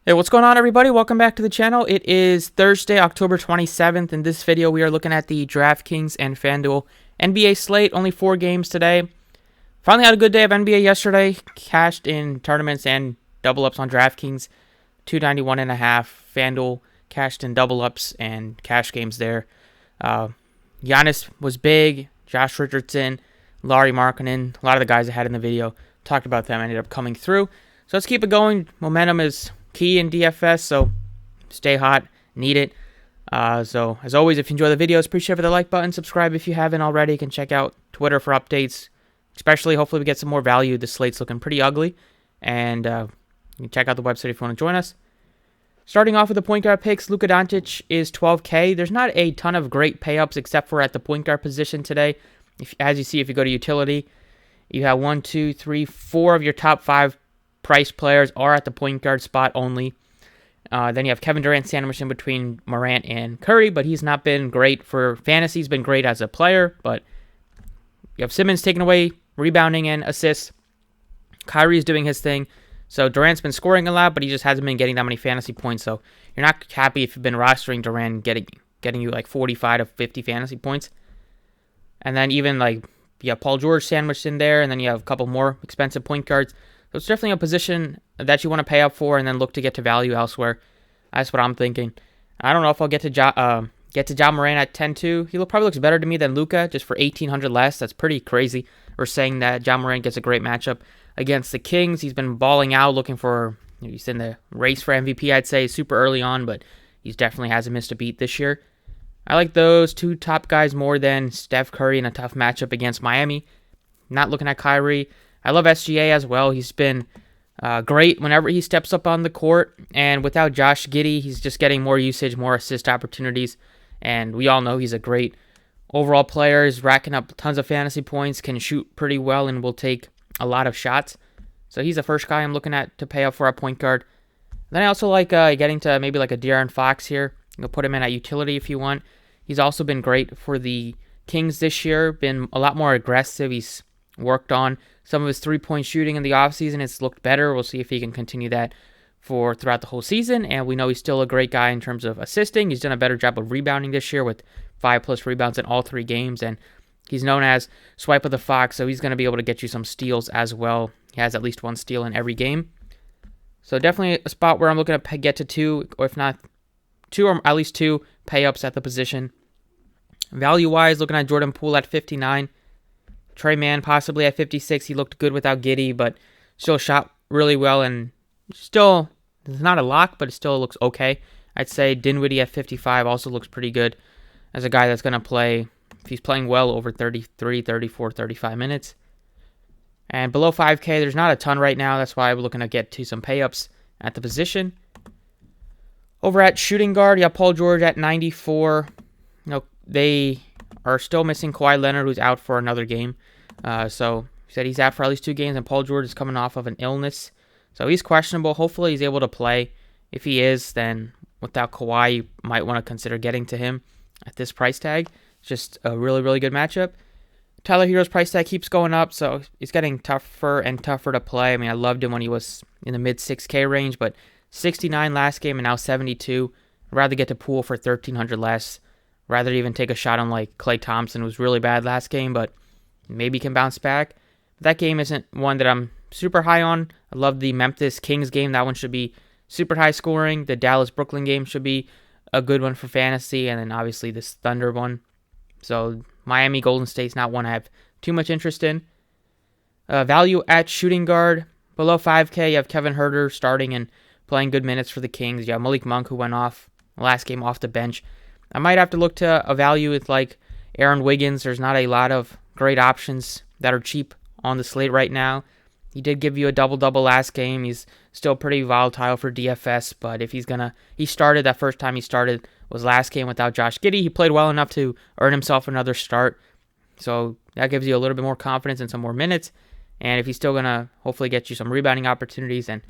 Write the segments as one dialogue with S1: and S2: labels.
S1: Hey, what's going on, everybody? Welcome back to the channel. It is Thursday, October 27th. In this video, we are looking at the Draftkings and Fanduel NBA slate. Only 4 games today. Finally had a good day of NBA yesterday. Cashed in tournaments and double-ups on Draftkings. 291.5. Fanduel cashed in double-ups and cash games there. Giannis was big. Josh Richardson, Lauri Markkanen, a lot of the guys I had in the video, talked about them, ended up coming through. So let's keep it going. Momentum is key in DFS, so stay hot, need it. So as always, if you enjoy the videos, appreciate the like button, subscribe if you haven't already. You can check out Twitter for updates, especially hopefully we get some more value. The slate's looking pretty ugly, and you can check out the website if you want to join us. Starting off with the point guard picks, Luka Doncic is 12K. There's not a ton of great pay-ups except for at the point guard position today. As you see, if you go to utility, you have 1, 2, 3, 4 of your top 5 price players are at the point guard spot only. Then you have Kevin Durant sandwiched in between Morant and Curry, but he's not been great for fantasy. He's been great as a player, but you have Simmons taking away rebounding and assists. Kyrie's doing his thing. So Durant's been scoring a lot, but he just hasn't been getting that many fantasy points. So you're not happy if you've been rostering Durant getting you like 45 to 50 fantasy points. And then even like you have Paul George sandwiched in there, and then you have a couple more expensive point guards. So it's definitely a position that you want to pay up for and then look to get to value elsewhere. That's what I'm thinking. I don't know if I'll get to Ja Morant at 10-2. He probably looks better to me than Luka, just for 1,800 less. That's pretty crazy. We're saying that Ja Morant gets a great matchup against the Kings. He's been balling out, looking for, he's in the race for MVP, I'd say, super early on, but he definitely hasn't missed a beat this year. I like those two top guys more than Steph Curry in a tough matchup against Miami. Not looking at Kyrie. I love SGA as well. He's been great whenever he steps up on the court. And without Josh Giddey, he's just getting more usage, more assist opportunities. And we all know he's a great overall player. He's racking up tons of fantasy points, can shoot pretty well, and will take a lot of shots. So he's the first guy I'm looking at to pay up for a point guard. Then I also like getting to maybe like a De'Aaron Fox here. You'll put him in at utility if you want. He's also been great for the Kings this year. Been a lot more aggressive. He's worked on some of his three-point shooting in the offseason. It's looked better. We'll see if he can continue that throughout the whole season. And we know he's still a great guy in terms of assisting. He's done a better job of rebounding this year with 5+ rebounds in all 3 games. And he's known as Swipe of the Fox, so he's going to be able to get you some steals as well. He has at least 1 steal in every game. So definitely a spot where I'm looking to get to 2, or if not 2, or at least 2 pay-ups at the position. Value-wise, looking at Jordan Poole at 59. Trey Mann possibly at 56. He looked good without Giddey, but still shot really well, and still, it's not a lock, but it still looks okay. I'd say Dinwiddie at 55 also looks pretty good as a guy that's going to play, if he's playing well, over 33, 34, 35 minutes. And below 5K, there's not a ton right now. That's why I'm looking to get to some pay-ups at the position. Over at shooting guard, you have Paul George at 94. They are still missing Kawhi Leonard, who's out for another game. So he said he's out for at least 2 games, and Paul George is coming off of an illness. So he's questionable. Hopefully he's able to play. If he is, then without Kawhi, you might want to consider getting to him at this price tag. It's just a really, really good matchup. Tyler Hero's price tag keeps going up, so he's getting tougher and tougher to play. I mean, I loved him when he was in the mid-6K range, but 69 last game and now 72. I'd rather get to Poole for 1,300 less. Rather even take a shot on like Klay Thompson, who was really bad last game, but maybe can bounce back. But that game isn't one that I'm super high on. I love the Memphis Kings game. That one should be super high scoring. The Dallas-Brooklyn game should be a good one for fantasy, and then obviously this Thunder one. So Miami Golden State's not one I have too much interest in. Value at shooting guard. Below 5K, you have Kevin Huerter starting and playing good minutes for the Kings. You have Malik Monk, who went off last game off the bench. I might have to look to a value with like Aaron Wiggins. There's not a lot of great options that are cheap on the slate right now. He did give you a double-double last game. He's still pretty volatile for DFS, but if he started that first time he started was last game without Josh Giddey. He played well enough to earn himself another start. So that gives you a little bit more confidence and some more minutes. And if he's still going to hopefully get you some rebounding opportunities and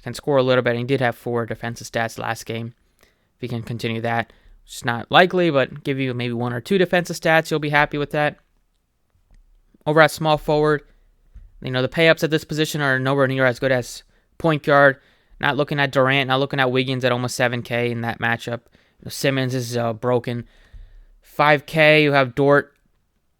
S1: can score a little bit, and he did have 4 defensive stats last game. If he can continue that. It's not likely, but give you maybe 1 or 2 defensive stats. You'll be happy with that. Over at small forward, the pay-ups at this position are nowhere near as good as point guard. Not looking at Durant, not looking at Wiggins at almost 7K in that matchup. Simmons is broken. 5K, you have Dort.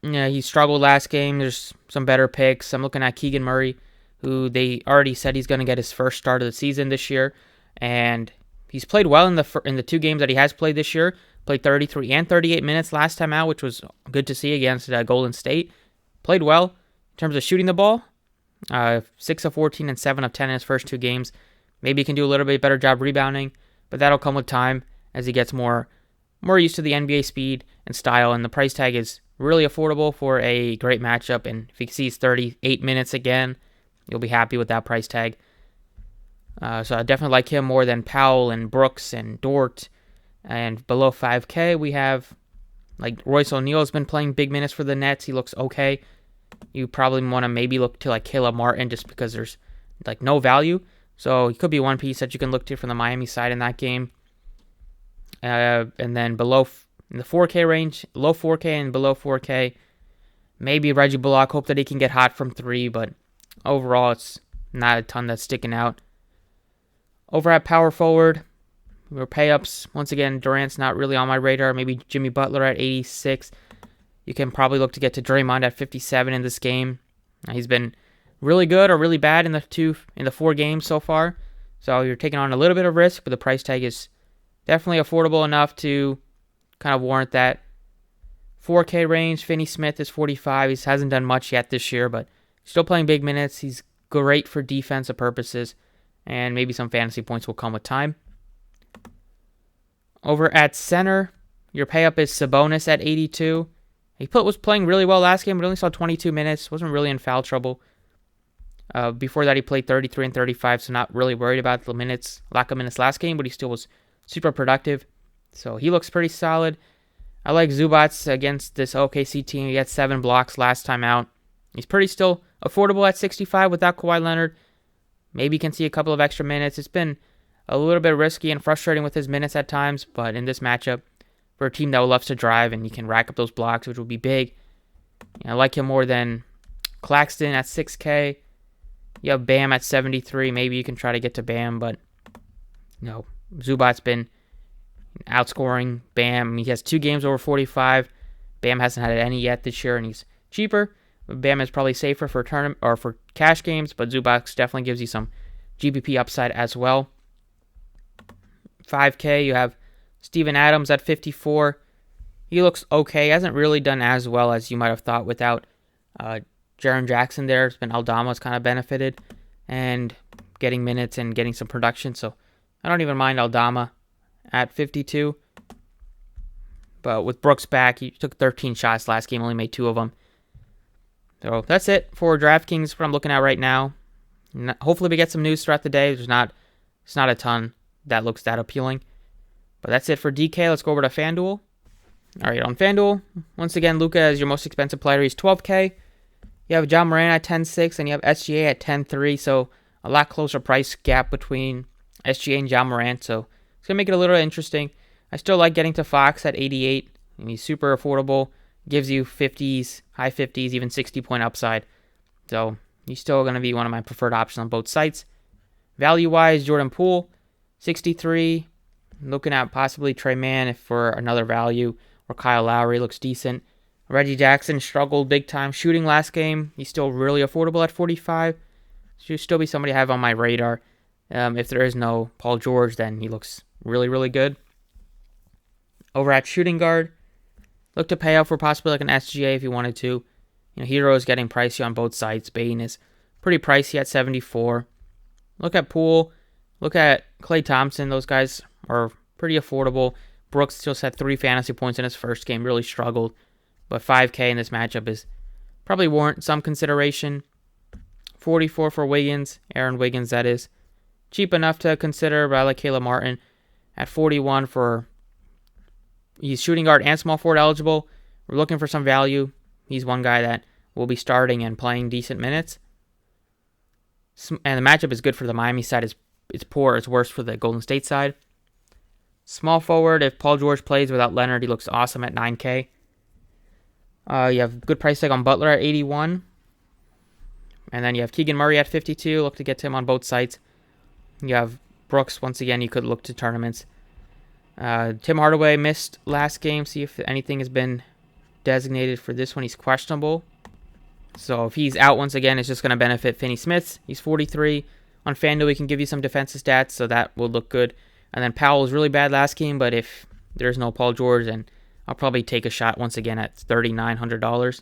S1: Yeah, he struggled last game. There's some better picks. I'm looking at Keegan Murray, who they already said he's going to get his first start of the season this year, and he's played well in the 2 games that he has played this year. Played 33 and 38 minutes last time out, which was good to see against Golden State. Played well in terms of shooting the ball. 6 of 14 and 7 of 10 in his first 2 games. Maybe he can do a little bit better job rebounding, but that'll come with time as he gets more used to the NBA speed and style, and the price tag is really affordable for a great matchup, and if he sees 38 minutes again, you'll be happy with that price tag. So I definitely like him more than Powell and Brooks and Dort. And below 5K, we have, like, Royce O'Neal has been playing big minutes for the Nets. He looks okay. You probably want to maybe look to, like, Caleb Martin just because there's, like, no value. So he could be one piece that you can look to from the Miami side in that game. And then below, in the 4K range, low 4K and below 4K, maybe Reggie Bullock. Hope that he can get hot from 3, but overall it's not a ton that's sticking out. Over at power forward, or pay-ups, once again, Durant's not really on my radar. Maybe Jimmy Butler at 86. You can probably look to get to Draymond at 57 in this game. He's been really good or really bad in the 4 games so far. So you're taking on a little bit of risk, but the price tag is definitely affordable enough to kind of warrant that. 4K range, Finney Smith is 45. He hasn't done much yet this year, but still playing big minutes. He's great for defensive purposes, and maybe some fantasy points will come with time. Over at center, your pay-up is Sabonis at 82. He was playing really well last game, but only saw 22 minutes. Wasn't really in foul trouble. Before that, he played 33 and 35, so not really worried about the lack of minutes last game, but he still was super productive. So he looks pretty solid. I like Zubats against this OKC team. He had 7 blocks last time out. He's pretty still affordable at 65 without Kawhi Leonard. Maybe can see a couple of extra minutes. It's been a little bit risky and frustrating with his minutes at times, but in this matchup, for a team that loves to drive and you can rack up those blocks, which will be big, I like him more than Claxton at 6K. You have Bam at 73. Maybe you can try to get to Bam, but no. Zubac's been outscoring Bam. He has 2 games over 45. Bam hasn't had any yet this year, and he's cheaper. Bam is probably safer for tournament or for cash games, but Zubac definitely gives you some GPP upside as well. 5K, you have Steven Adams at 54. He looks okay. He hasn't really done as well as you might have thought without Jaren Jackson there. It's been Aldama's kind of benefited and getting minutes and getting some production, so I don't even mind Aldama at 52. But with Brooks back, he took 13 shots last game, only made 2 of them. So that's it for DraftKings, what I'm looking at right now. Hopefully we get some news throughout the day. It's not a ton that looks that appealing. But that's it for DK. Let's go over to FanDuel. All right, on FanDuel, once again, Luka is your most expensive player. He's 12K. You have John Moran at 10.6, and you have SGA at 10.3. So a lot closer price gap between SGA and John Morant. So it's going to make it a little interesting. I still like getting to Fox at 88. I mean, he's super affordable. Gives you 50s, high 50s, even 60-point upside. So he's still going to be one of my preferred options on both sites. Value-wise, Jordan Poole, 63. Looking at possibly Trey Mann for another value. Or Kyle Lowry looks decent. Reggie Jackson struggled big time shooting last game. He's still really affordable at 45. Should still be somebody I have on my radar. If there is no Paul George, then he looks really, really good. Over at shooting guard, look to pay out for possibly like an SGA if you wanted to. Hero is getting pricey on both sides. Bane is pretty pricey at 74. Look at Poole. Look at Klay Thompson. Those guys are pretty affordable. Brooks just had 3 fantasy points in his first game. Really struggled. But 5K in this matchup is probably warrant some consideration. 44 for Wiggins. Aaron Wiggins, that is. Cheap enough to consider, but I like Caleb Martin at 41 for... He's shooting guard and small forward eligible. We're looking for some value. He's one guy that will be starting and playing decent minutes. And the matchup is good for the Miami side. It's poor. It's worse for the Golden State side. Small forward, if Paul George plays without Leonard, he looks awesome at 9K. You have good price tag on Butler at 81. And then you have Keegan Murray at 52. Look to get to him on both sites. You have Brooks, once again, you could look to tournaments. Tim Hardaway missed last game. See if anything has been designated for this one. He's questionable. So if he's out once again, it's just going to benefit Finney Smith. He's 43. On FanDuel, we can give you some defensive stats, so that will look good. And then Powell was really bad last game, but if there's no Paul George, then I'll probably take a shot once again at $3,900.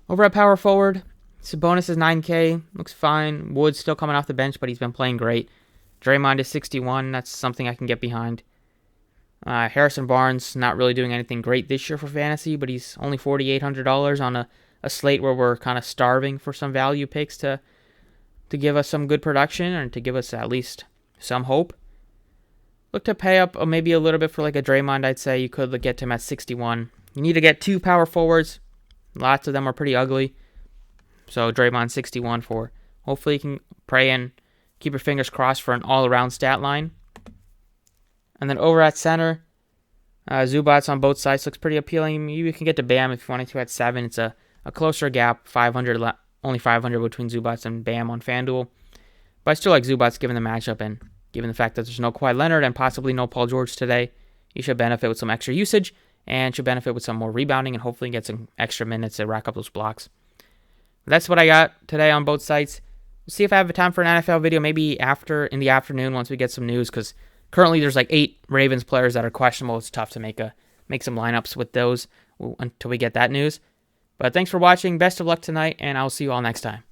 S1: Over at power forward, Sabonis is 9K. Looks fine. Wood's still coming off the bench, but he's been playing great. Draymond is 61. That's something I can get behind. Harrison Barnes not really doing anything great this year for fantasy, but he's only $4,800 on a slate where we're kind of starving for some value picks to give us some good production and to give us at least some hope. Look to pay up maybe a little bit for like a Draymond, I'd say. You could get him at 61. You need to get 2 power forwards. Lots of them are pretty ugly. So Draymond 61 for. Hopefully you can pray and keep your fingers crossed for an all-around stat line. And then over at center, Zubats on both sides looks pretty appealing. You can get to Bam if you wanted to at 7. It's a closer gap, 500, only 500 between Zubats and Bam on FanDuel. But I still like Zubats given the matchup and given the fact that there's no Kawhi Leonard and possibly no Paul George today. You should benefit with some extra usage and should benefit with some more rebounding and hopefully get some extra minutes to rack up those blocks. That's what I got today on both sites. We'll see if I have time for an NFL video maybe in the afternoon once we get some news, because currently there's like 8 Ravens players that are questionable. It's tough to make some lineups with those until we get that news. But thanks for watching. Best of luck tonight, and I'll see you all next time.